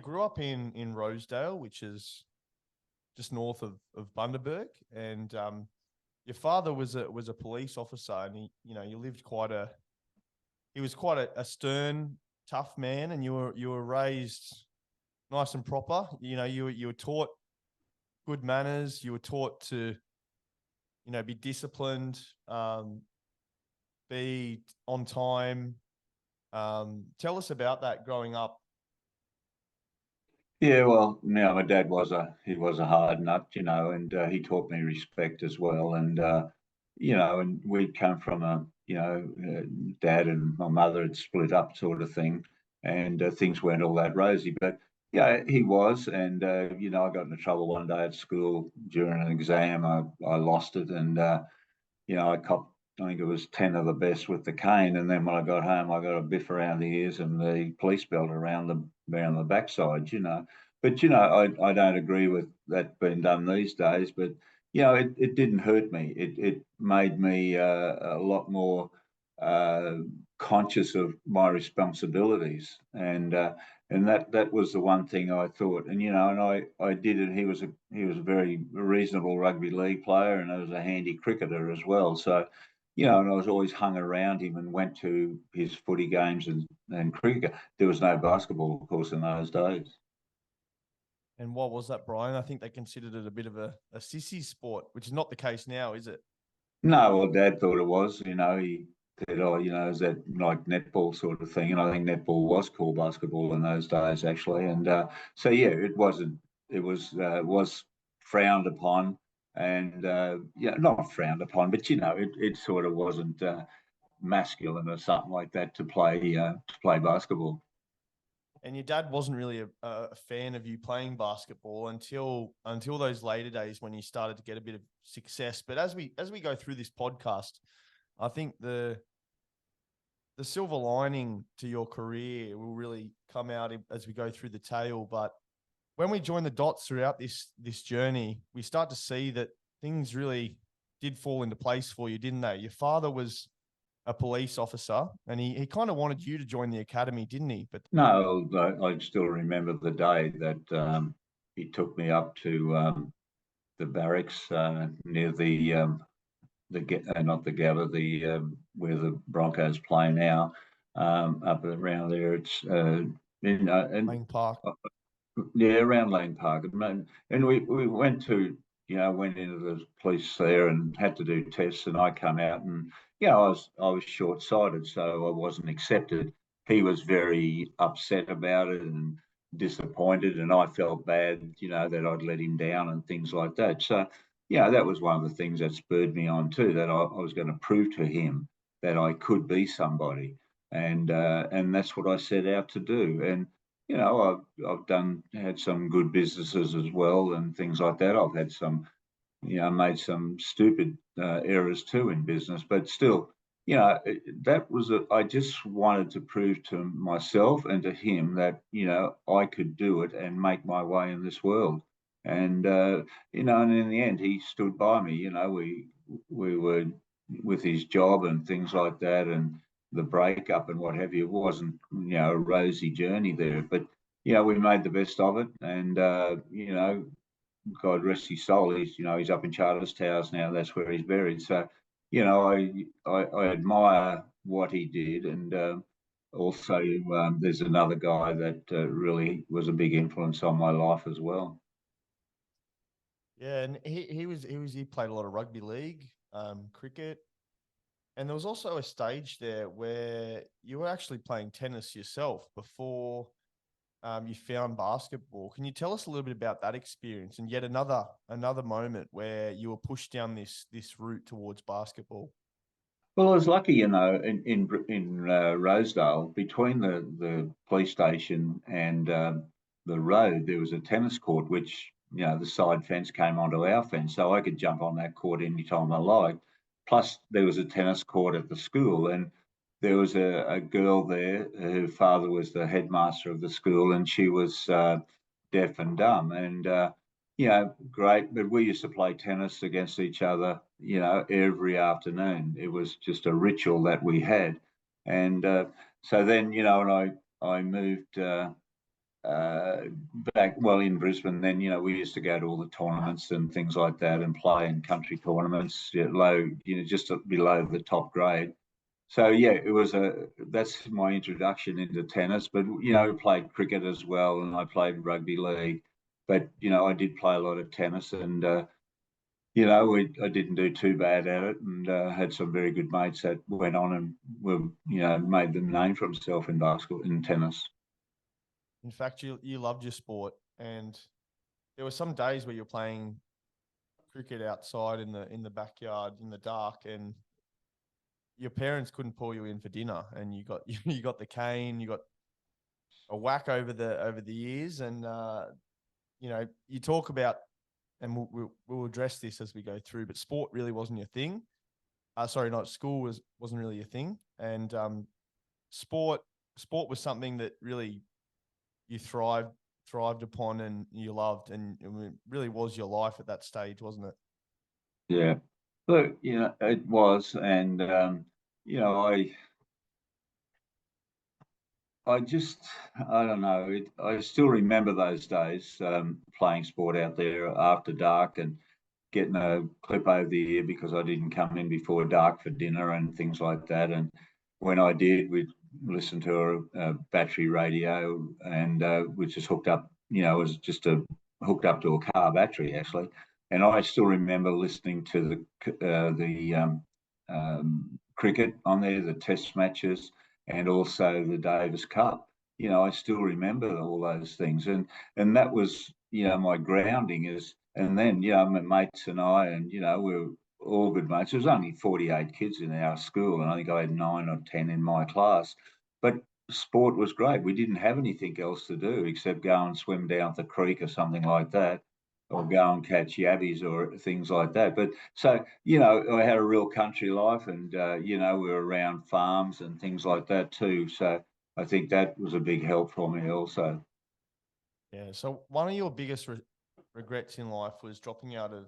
grew up in Rosedale, which is just north of Bundaberg, and your father was a police officer, and he lived he was quite a stern, tough man, and you were raised nice and proper. You were taught good manners. You were taught to be disciplined, be on time. Tell us about that growing up. Yeah, well, now my dad was a hard nut, and he taught me respect as well. And and we'd come from dad and my mother had split up sort of thing, and things weren't all that rosy. But yeah, he was, and I got into trouble one day at school during an exam. I lost it, and I copped. I think it was 10 of the best with the cane, and then when I got home, I got a biff around the ears and the police belt around the backside. But I don't agree with that being done these days. But it didn't hurt me. It made me a lot more conscious of my responsibilities, and that was the one thing I thought. And I did it. He was a very reasonable rugby league player, and I was a handy cricketer as well. So and I was always hung around him and went to his footy games and cricket. There was no basketball, of course, in those days. And what was that, Brian? I think they considered it a bit of a sissy sport, which is not the case now, is it? No, well, Dad thought it was. He said, "Oh, is that like netball sort of thing?" And I think netball was called basketball in those days, actually. And so, yeah, it wasn't. It was frowned upon, and not frowned upon, but it sort of wasn't masculine or something like that to play basketball. And your dad wasn't really a fan of you playing basketball until those later days when you started to get a bit of success. But as we go through this podcast, I think the silver lining to your career will really come out as we go through the tale. But when we join the dots throughout this journey, we start to see that things really did fall into place for you, didn't they? Your father was a police officer, and he kind of wanted you to join the academy, didn't he? But no, I still remember the day that he took me up to the barracks near not the Gabba, where the Broncos play now, up around there. It's and Lang Park. Yeah, around Lane Park, and we went to went into the police there and had to do tests, and I come out, and I was short sighted, so I wasn't accepted. He was very upset about it and disappointed, and I felt bad, that I'd let him down and things like that. So that was one of the things that spurred me on too, that I was going to prove to him that I could be somebody, and that's what I set out to do. And I've had some good businesses as well and things like that. I've had some, made some stupid errors too in business, but still, I just wanted to prove to myself and to him that, I could do it and make my way in this world. And, and in the end, he stood by me. We were with his job and things like that, and the breakup and what have you. It wasn't, a rosy journey there, but we made the best of it. And God rest his soul. He's up in Charters Towers now. That's where he's buried. So, I admire what he did, and also there's another guy that really was a big influence on my life as well. Yeah, and he played a lot of rugby league, cricket. And there was also a stage there where you were actually playing tennis yourself before you found basketball. Can you tell us a little bit about that experience and yet another moment where you were pushed down this route towards basketball? Well, I was lucky, in Rosedale, between the police station and the road, there was a tennis court, which the side fence came onto our fence, so I could jump on that court anytime I liked. Plus, there was a tennis court at the school, and there was a girl there. Her father was the headmaster of the school, and she was deaf and dumb. And great. But we used to play tennis against each other, every afternoon. It was just a ritual that we had. And so then, and I moved back in Brisbane. Then we used to go to all the tournaments and things like that, and play in country tournaments, low, just below the top grade. So it was that's my introduction into tennis. But I played cricket as well, and I played rugby league. But I did play a lot of tennis, and I didn't do too bad at it, and had some very good mates that went on and were made the name for himself in basketball, in tennis. In fact, you loved your sport, and there were some days where you're playing cricket outside in the backyard in the dark, and your parents couldn't pull you in for dinner, and you got the cane, you got a whack over the ears, and you talk about, and we'll address this as we go through, but sport really wasn't your thing. School wasn't really your thing, and sport was something that really you thrived upon and you loved, and it really was your life at that stage, wasn't it? Yeah, look, it was, and I don't know. I still remember those days, playing sport out there after dark and getting a clip over the ear because I didn't come in before dark for dinner and things like that. And when I did, we'd listen to a battery radio, and which is hooked up, it was just hooked up to a car battery, actually. And I still remember listening to the cricket on there, the test matches, and also the Davis Cup. I still remember all those things, and that was my grounding is. And then my mates and I, and we were all good mates. There was only 48 kids in our school, and I think I had 9 or 10 in my class. But sport was great. We didn't have anything else to do except go and swim down the creek or something like that, or go and catch yabbies or things like that. But so, I had a real country life, and, we were around farms and things like that too. So I think that was a big help for me also. Yeah. So one of your biggest regrets in life was dropping out of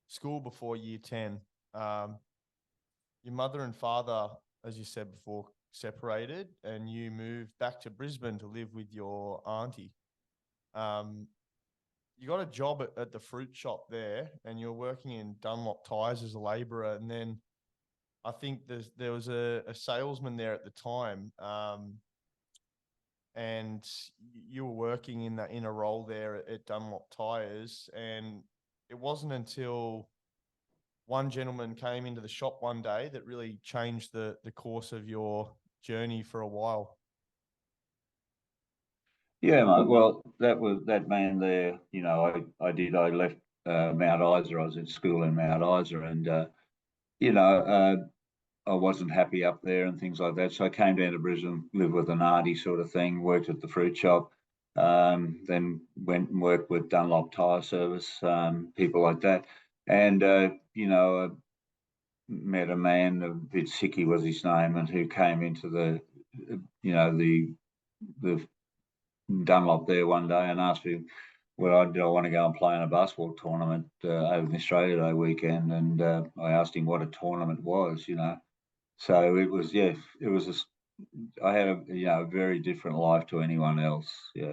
school before year 10. Your mother and father, as you said before, separated, and you moved back to Brisbane to live with your auntie. You got a job at the fruit shop there, and you're working in Dunlop Tires as a labourer. And then I think there was a salesman there at the time, and you were working in a role there at Dunlop Tires. And it wasn't until one gentleman came into the shop one day that really changed the course of your journey for a while. Yeah, mate. Well, that man there. I left Mount Isa. I was at school in Mount Isa, and I wasn't happy up there and things like that. So I came down to Brisbane, lived with an auntie sort of thing, worked at the fruit shop, then went and worked with Dunlop Tire Service, people like that. And, I met a man, a bit sicky was his name, and who came into the Dunlop there one day and asked me, well, did I want to go and play in a basketball tournament over the Australia Day weekend? And I asked him what a tournament was, So it was, I had a very different life to anyone else. Yeah.